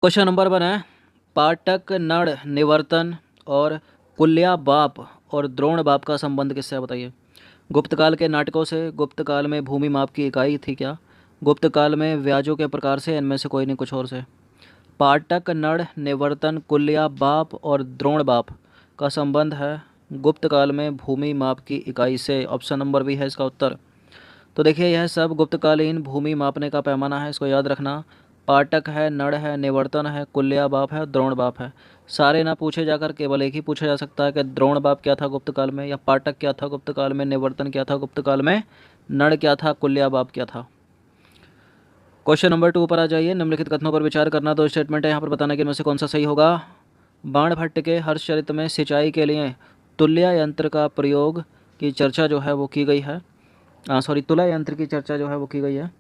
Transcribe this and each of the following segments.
Question number 1 है, पाटक नड़ निवर्तन और कुल्या बाप और द्रोण बाप का संबंध किससे है बताइए। गुप्त काल के नाटकों से, गुप्त काल में भूमि माप की इकाई थी क्या, गुप्त काल में व्याजों के प्रकार से, इनमें से कोई नहीं कुछ और से। पाटक नड़ निवर्तन कुल्या बाप और द्रोण बाप का संबंध है गुप्त काल में भूमि माप की इकाई से। ऑप्शन नंबर बी है इसका उत्तर। तो देखिए यह सब गुप्तकालीन भूमि मापने का पैमाना है, इसको याद रखना। पाटक है, नड़ है, निवर्तन है, कुल्या बाप है, द्रोण बाप है। सारे ना पूछे जाकर केवल एक ही पूछा जा सकता है कि द्रोण बाप क्या था गुप्त काल में, या पाटक क्या था गुप्त काल में, निवर्तन क्या था गुप्त काल में, नड़ क्या था, कुल्या बाप क्या था। क्वेश्चन नंबर 2 पर आ जाइए। निम्नलिखित कथनों पर विचार करना। दो स्टेटमेंट है यहाँ पर, बताना कि इनमें से कौन सा सही होगा। बाणभट्ट के हर्षचरित में सिंचाई के लिए तुल्य यंत्र का प्रयोग की चर्चा जो है वो की गई है। तुला यंत्र की चर्चा जो है वो की गई है।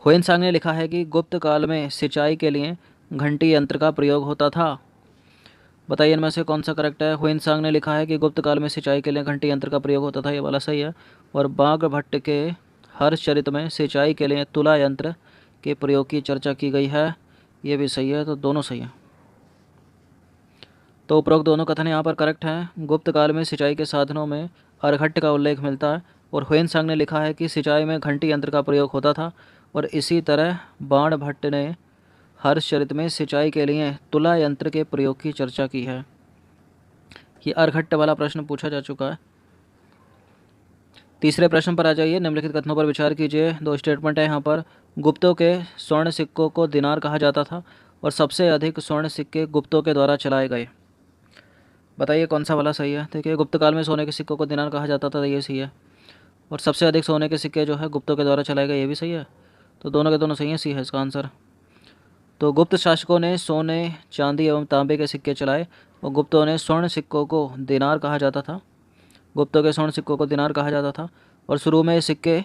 हुएनसांग ने लिखा है कि गुप्त काल में सिंचाई के लिए घंटी यंत्र का प्रयोग होता था। बताइए इनमें से कौन सा करेक्ट है। हुएनसांग ने लिखा है कि गुप्त काल में सिंचाई के लिए घंटी यंत्र का प्रयोग होता था, ये वाला सही है। और बाणभट्ट के हर्षचरित में सिंचाई के लिए तुला यंत्र के प्रयोग की चर्चा की गई है, ये भी सही है। तो दोनों सही है। तो उपरोक्त दोनों कथन यहाँ पर करेक्ट हैं। गुप्त काल में सिंचाई के साधनों में अर्घट्ट का उल्लेख मिलता है, और हुएनसांग ने लिखा है कि सिंचाई में घंटी यंत्र का प्रयोग होता था। और इसी तरह बाणभट्ट ने हर्षचरित में सिंचाई के लिए तुला यंत्र के प्रयोग की चर्चा की है। ये अर्घट्ट वाला प्रश्न पूछा जा चुका है। तीसरे प्रश्न पर आ जाइए। निम्नलिखित कथनों पर विचार कीजिए। दो स्टेटमेंट है यहाँ पर। गुप्तों के स्वर्ण सिक्कों को दिनार कहा जाता था, और सबसे अधिक स्वर्ण सिक्के गुप्तों के द्वारा चलाए गए। बताइए कौन सा वाला सही है। देखिए गुप्त काल में सोने के सिक्कों को दिनार कहा जाता था, ये सही है। और सबसे अधिक सोने के सिक्के जो है गुप्तों के द्वारा चलाए गए, ये भी सही है। तो दोनों के दोनों सही है, सी है इसका आंसर। तो गुप्त शासकों ने सोने, चांदी एवं तांबे के सिक्के चलाए, और गुप्तों ने स्वर्ण सिक्कों को दिनार कहा जाता था। गुप्तों के स्वर्ण सिक्कों को दिनार कहा जाता था। और शुरू में ये सिक्के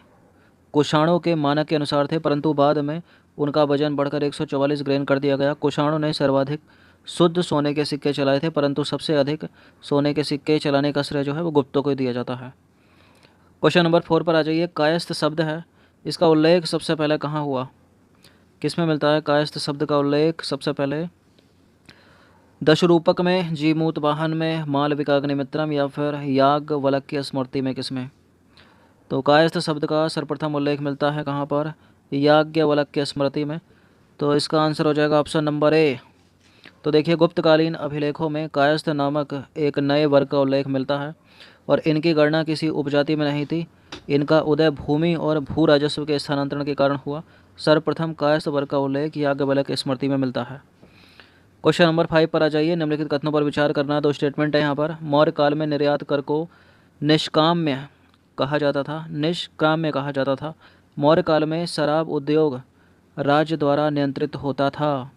कुषाणों के मानक के अनुसार थे, परंतु बाद में उनका वजन बढ़कर 144 ग्रेन कर दिया गया। कुषाणों ने सर्वाधिक शुद्ध सोने के सिक्के चलाए थे, परंतु सबसे अधिक सोने के सिक्के चलाने का श्रेय जो है वो गुप्तों को दिया जाता है। क्वेश्चन नंबर 4 पर आ जाइए। कायस्थ शब्द है, इसका उल्लेख सबसे पहले कहाँ हुआ, किस में मिलता है। कायस्थ शब्द का उल्लेख सबसे पहले दशरूपक में, जीमूत वाहन में, मालविकाग्निमित्रम, या फिर याज्ञवल्क्य स्मृति में, किस में। तो कायस्थ शब्द का सर्वप्रथम उल्लेख मिलता है कहाँ पर, याज्ञवल्क्य स्मृति में। तो इसका आंसर हो जाएगा ऑप्शन नंबर ए। तो देखिए गुप्तकालीन अभिलेखों में कायस्थ नामक एक नए वर्ग का उल्लेख मिलता है, और इनकी गणना किसी उपजाति में नहीं थी। इनका उदय भूमि और भू राजस्व के स्थानांतरण के कारण हुआ। सर्वप्रथम कायस्थ वर्ग का उल्लेख याज्ञवल्क्य स्मृति में मिलता है। क्वेश्चन नंबर 5 पर आ जाइए। निम्नलिखित कथनों पर विचार करना। दो स्टेटमेंट है यहाँ पर। मौर्य काल में निर्यात कर को निष्काम्य कहा जाता था, निष्काम्य कहा जाता था। मौर्य काल में शराब उद्योग राज्य द्वारा नियंत्रित होता था।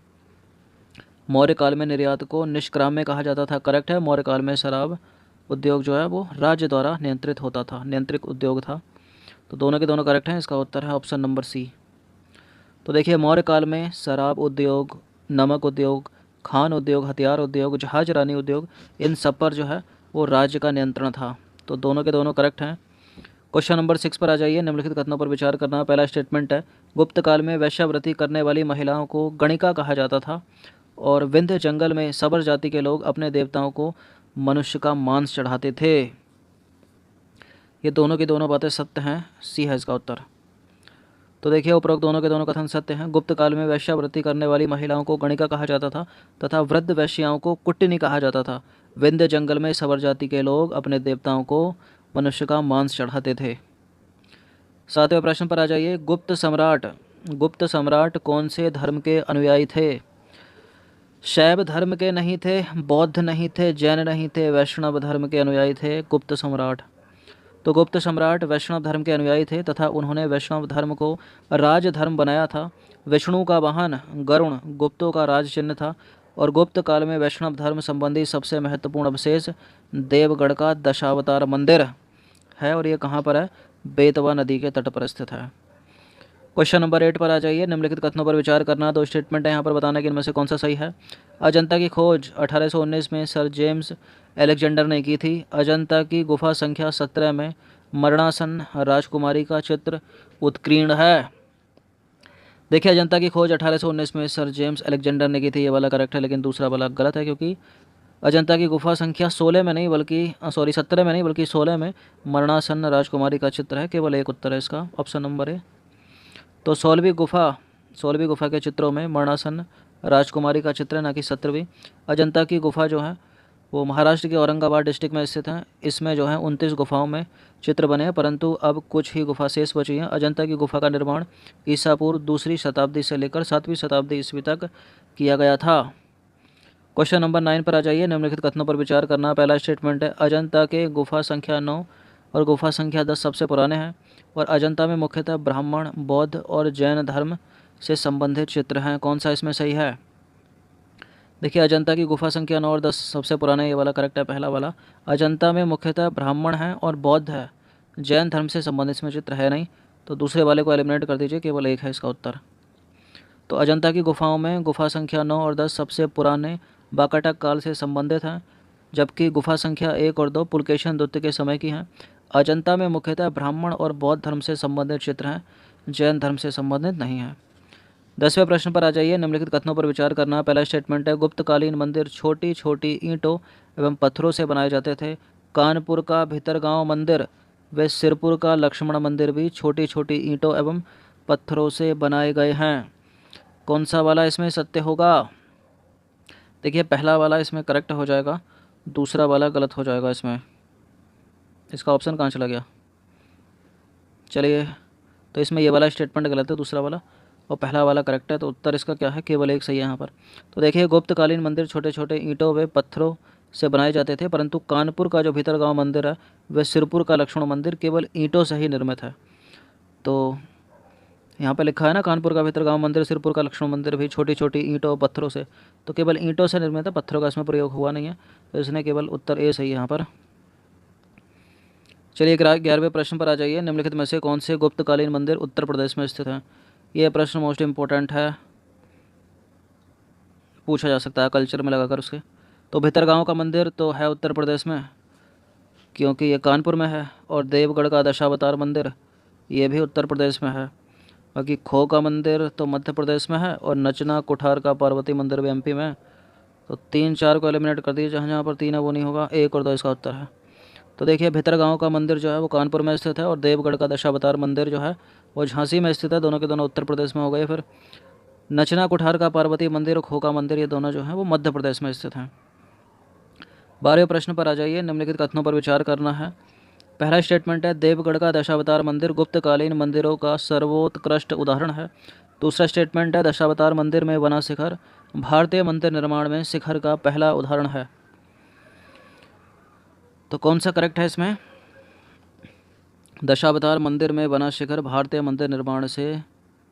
मौर्य काल में निर्यात को निष्काम्य कहा जाता था, करेक्ट है। मौर्य काल में शराब उद्योग जो है वो राज्य द्वारा नियंत्रित होता था, नियंत्रित उद्योग था। तो दोनों के दोनों करेक्ट हैं, इसका उत्तर है ऑप्शन नंबर सी। तो देखिए मौर्य काल में शराब उद्योग, नमक उद्योग, खान उद्योग, हथियार उद्योग, जहाजरानी उद्योग, इन सब पर जो है वो राज्य का नियंत्रण था। तो दोनों के दोनों करेक्ट हैं। क्वेश्चन नंबर 6 पर आ जाइए। निम्नलिखित कथनों पर विचार करना। पहला स्टेटमेंट है, गुप्त काल में वैश्यावृत्ति करने वाली महिलाओं को गणिका कहा जाता था, और विंध्य जंगल में सबर जाति के लोग अपने देवताओं को मनुष्य का मांस चढ़ाते थे। ये दोनों की दोनों बातें सत्य हैं, सी है इसका उत्तर। तो देखिए उपरोक्त दोनों के दोनों कथन सत्य हैं। गुप्त काल में वैश्यावृत्ति करने वाली महिलाओं को गणिका कहा जाता था, तथा वृद्ध वैश्याओं को कुट्टिनी कहा जाता था। विंध्य जंगल में सबर जाति के लोग अपने देवताओं को मनुष्य का मांस चढ़ाते थे। 7वें प्रश्न पर आ जाइए। गुप्त सम्राट कौन से धर्म के अनुयायी थे। शैव धर्म के नहीं थे, बौद्ध नहीं थे, जैन नहीं थे, वैष्णव धर्म के अनुयायी थे गुप्त सम्राट। तो गुप्त सम्राट वैष्णव धर्म के अनुयायी थे, तथा उन्होंने वैष्णव धर्म को राज धर्म बनाया था। विष्णु का वाहन गरुण गुप्तों का राज चिन्ह था, और गुप्त काल में वैष्णव धर्म संबंधी सबसे महत्वपूर्ण अवशेष देवगढ़ का दशावतार मंदिर है, और ये कहाँ पर है, बेतवा नदी के तट पर स्थित है। क्वेश्चन नंबर 8 पर आ जाइए। निम्नलिखित कथनों पर विचार करना। दो स्टेटमेंट है यहाँ पर, बताना कि इनमें से कौन सा सही है। अजंता की खोज 1819 में सर जेम्स एलेक्जेंडर ने की थी। अजंता की गुफा संख्या 17 में मरणासन राजकुमारी का चित्र उत्कीर्ण है। देखिए अजंता की खोज 1819 में सर जेम्स अलेक्जेंडर ने की थी, ये वाला करेक्ट है, लेकिन दूसरा वाला गलत है क्योंकि अजंता की गुफा संख्या 16 में नहीं बल्कि 17 में नहीं बल्कि 16 में मरणासन्न राजकुमारी का चित्र है। केवल एक उत्तर है इसका, ऑप्शन नंबर ए। तो 16वीं गुफा के चित्रों में मरणासन्न राजकुमारी का चित्र है, ना कि 17वीं। अजंता की गुफा जो है वो महाराष्ट्र के औरंगाबाद डिस्ट्रिक्ट में स्थित है। इसमें जो है 29 गुफाओं में चित्र बने हैं, परंतु अब कुछ ही गुफा शेष बची हैं। अजंता की गुफा का निर्माण ईसा पूर्व 2री शताब्दी से लेकर 7वीं शताब्दी ईस्वी तक किया गया था। क्वेश्चन नंबर 9 पर आ जाइए। निम्नलिखित कथनों पर विचार करना। पहला स्टेटमेंट है अजंता के गुफा संख्या 9 और गुफा संख्या 10 सबसे पुराने हैं और अजंता में मुख्यतः ब्राह्मण, बौद्ध और जैन धर्म से संबंधित चित्र हैं। कौन सा इसमें सही है? देखिए अजंता की गुफा संख्या 9 और 10 सबसे पुराने, ये वाला करेक्ट है पहला वाला। अजंता में मुख्यतः ब्राह्मण हैं और बौद्ध है, जैन धर्म से संबंधित इसमें चित्र है नहीं, तो दूसरे वाले को एलिमिनेट कर दीजिए, केवल एक है इसका उत्तर। तो अजंता की गुफाओं में गुफा संख्या 9 और 10 सबसे पुराने वाकाटक काल से संबंधित हैं, जबकि गुफा संख्या 1 और 2 पुलकेशिन द्वितीय के समय की हैं। अजंता में मुख्यतः ब्राह्मण और बौद्ध धर्म से संबंधित चित्र हैं, जैन धर्म से संबंधित नहीं हैं। 10वें प्रश्न पर आ जाइए। निम्नलिखित कथनों पर विचार करना। पहला स्टेटमेंट है गुप्तकालीन मंदिर छोटी छोटी ईंटों एवं पत्थरों से बनाए जाते थे। कानपुर का भीतरगांव मंदिर व सिरपुर का लक्ष्मण मंदिर भी छोटी छोटी ईंटों एवं पत्थरों से बनाए गए हैं। कौन सा वाला इसमें सत्य होगा? देखिए पहला वाला इसमें करेक्ट हो जाएगा, दूसरा वाला गलत हो जाएगा। इसमें इसका ऑप्शन कहाँ चला गया? चलिए, तो इसमें ये वाला स्टेटमेंट गलत है, दूसरा वाला, और पहला वाला करेक्ट है। तो उत्तर इसका क्या है? केवल एक सही है यहाँ पर। तो देखिए गुप्तकालीन मंदिर छोटे छोटे ईंटों व पत्थरों से बनाए जाते थे, परंतु कानपुर का जो भीतरगांव मंदिर है वह सिरपुर का लक्ष्मण मंदिर केवल ईंटों से ही निर्मित है। तो यहाँ पे लिखा है ना, कानपुर का भीतरगांव मंदिर, सिरपुर का लक्ष्मण मंदिर भी छोटी छोटी ईंटों और पत्थरों से, तो केवल ईंटों से निर्मित है, पत्थरों का इसमें प्रयोग हुआ नहीं है, तो इसने केवल उत्तर ए सही है यहाँ पर। चलिए 11वें प्रश्न पर आ जाइए। निम्नलिखित में से कौन से गुप्तकालीन मंदिर उत्तर प्रदेश में स्थित हैं? यह प्रश्न मोस्ट इम्पोर्टेंट है, पूछा जा सकता है कल्चर में लगाकर उसके। तो भीतरगांव का मंदिर तो है उत्तर प्रदेश में क्योंकि ये कानपुर में है, और देवगढ़ का दशावतार मंदिर ये भी उत्तर प्रदेश में है। बाकी खो का मंदिर तो मध्य प्रदेश में है, और नचना कुठार का पार्वती मंदिर भी एमपी में है। तो 3 4 को एलिमिनेट कर दीजिए, जहाँ जहाँ पर 3 है वो नहीं होगा, 1 और 2 इसका उत्तर है। तो देखिए भीतरगांव का मंदिर जो है वो कानपुर में स्थित है, और देवगढ़ का दशावतार मंदिर जो है वो झांसी में स्थित है। दोनों के दोनों उत्तर प्रदेश में हो गए। फिर नचना कुठार का पार्वती मंदिर और खोका मंदिर ये दोनों जो हैं वो मध्य प्रदेश में स्थित हैं। 12वें प्रश्न पर आ जाइए। निम्नलिखित कथनों पर विचार करना है। पहला स्टेटमेंट है देवगढ़ का दशावतार मंदिर गुप्तकालीन मंदिरों का सर्वोत्कृष्ट उदाहरण है। दूसरा स्टेटमेंट है दशावतार मंदिर में बना शिखर भारतीय मंदिर निर्माण में शिखर का पहला उदाहरण है। तो कौन सा करेक्ट है इसमें? दशावतार मंदिर में बना शिखर भारतीय मंदिर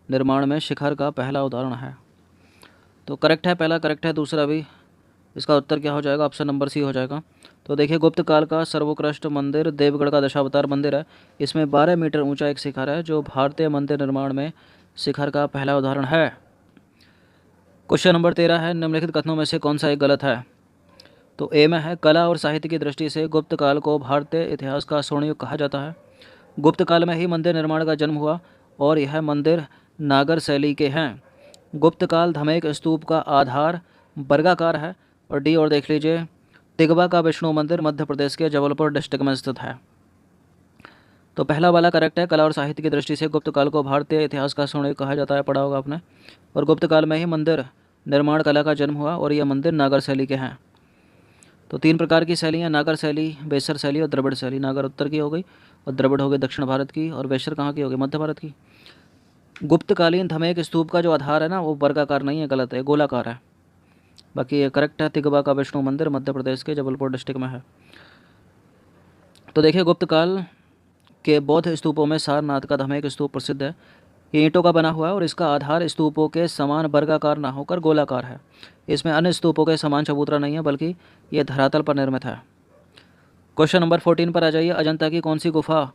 निर्माण में शिखर का पहला उदाहरण है। तो करेक्ट है, पहला करेक्ट है, दूसरा भी। इसका उत्तर क्या हो जाएगा? ऑप्शन नंबर सी हो जाएगा। तो देखिए गुप्त काल का सर्वोत्कृष्ट मंदिर देवगढ़ का दशावतार मंदिर है। इसमें 12 मीटर ऊंचा एक शिखर है जो भारतीय मंदिर निर्माण में शिखर का पहला उदाहरण है। क्वेश्चन नंबर 13 है निम्नलिखित कथनों में से कौन सा एक गलत है? तो ए में है कला और साहित्य की दृष्टि से गुप्त काल को भारतीय इतिहास का स्वर्ण युग कहा जाता है। गुप्त काल में ही मंदिर निर्माण का जन्म हुआ और यह मंदिर नागर शैली के हैं। गुप्त काल धमेक स्तूप का आधार वर्गाकार है। और डी और देख लीजिए तिगवा का विष्णु मंदिर मध्य प्रदेश के जबलपुर डिस्ट्रिक्ट में स्थित है। तो पहला वाला करेक्ट है, कला और साहित्य की दृष्टि से गुप्त काल को भारतीय इतिहास का स्वर्ण युग कहा जाता है, पढ़ा होगा आपने। और गुप्त काल में ही मंदिर निर्माण कला का जन्म हुआ और यह मंदिर नागर शैली के हैं। तो 3 प्रकार की शैलियाँ, नागर शैली, बेसर शैली और द्रविड़ शैली। नागर उत्तर की हो गई और द्रविड़ हो गई दक्षिण भारत की, और बेसर कहाँ की हो गई? मध्य भारत की। गुप्तकालीन धमेक स्तूप का जो आधार है ना वो वर्गाकार नहीं है, गलत है, गोलाकार है। बाकी ये करेक्ट है, तिगवा का विष्णु मंदिर मध्य प्रदेश के जबलपुर डिस्ट्रिक्ट में है। तो देखिए गुप्त काल के बौद्ध स्तूपों में सारनाथ का धमेक स्तूप प्रसिद्ध है। ये ईंटों का बना हुआ है और इसका आधार स्तूपों के समान वर्गाकार ना होकर गोलाकार है। इसमें अन्य स्तूपों के समान चबूतरा नहीं है बल्कि ये धरातल पर निर्मित है। क्वेश्चन नंबर 14 पर आ जाइए। अजंता की कौन सी गुफा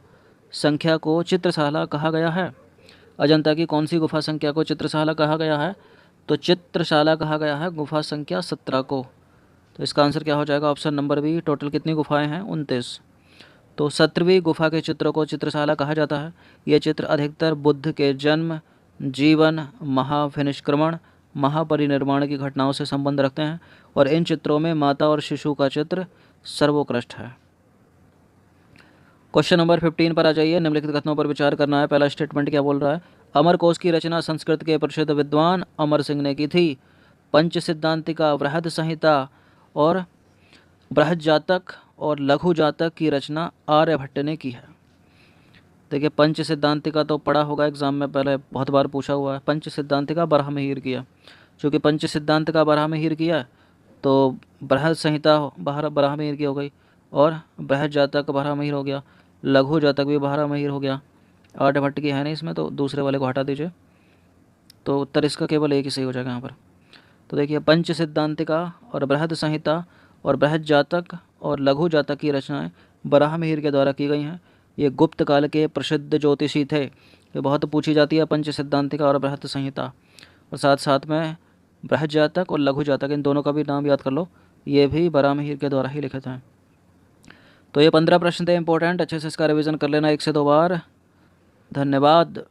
संख्या को चित्रशाला कहा गया है? अजंता की कौन सी गुफा संख्या को चित्रशाला कहा गया है? तो चित्रशाला कहा गया है गुफा संख्या 17 को। तो इसका आंसर क्या हो जाएगा? Option number B. टोटल कितनी गुफाएं हैं? 29। तो 17वीं गुफा के चित्रों को चित्रशाला कहा जाता है। ये चित्र अधिकतर बुद्ध के जन्म, जीवन, महाविनिष्क्रमण, महापरिनिर्वाण की घटनाओं से संबंध रखते हैं और इन चित्रों में माता और शिशु का चित्र सर्वोत्कृष्ट है। क्वेश्चन नंबर 15 पर आ जाइए। निम्नलिखित कथनों पर विचार करना है। पहला स्टेटमेंट क्या बोल रहा है? अमरकोश की रचना संस्कृत के प्रसिद्ध विद्वान अमर सिंह ने की थी। पंच सिद्धांतिका, बृहद संहिता और बृहद जातक और लघु जातक की रचना आर्यभट्ट ने की है। देखिए, पंच सिद्धांतिका तो पढ़ा होगा एग्जाम में, पहले बहुत बार पूछा हुआ है। पंच सिद्धांतिका बरहमहीर किया, चूँकि पंच सिद्धांतिका बरहमहीर किया तो बृहद संहिता बरहमहीर की हो गई और बृहद जातक बरहमहीर हो गया, लघु जातक भी बरहमहीर हो गया। आर्यभट्ट की है नहीं इसमें, तो दूसरे वाले को हटा दीजिए, तो उत्तर इसका केवल एक ही सही हो जाएगा यहाँ पर। तो देखिए, पंच सिद्धांतिका और बृहद संहिता और बृहद जातक और लघु जातक की रचनाएं बराहमिहिर के द्वारा की गई हैं। ये गुप्त काल के प्रसिद्ध ज्योतिषी थे। ये बहुत पूछी जाती है पंच सिद्धांतिका और बृहद संहिता, और साथ साथ में बृहद जातक और लघु जातक, इन दोनों का भी नाम याद कर लो। ये भी बराहमिहिर के द्वारा ही लिखित हैं। तो ये 15 प्रश्न थे इंपॉर्टेंट, अच्छे से इसका रिवीजन कर लेना 1 से 2 बार। धन्यवाद।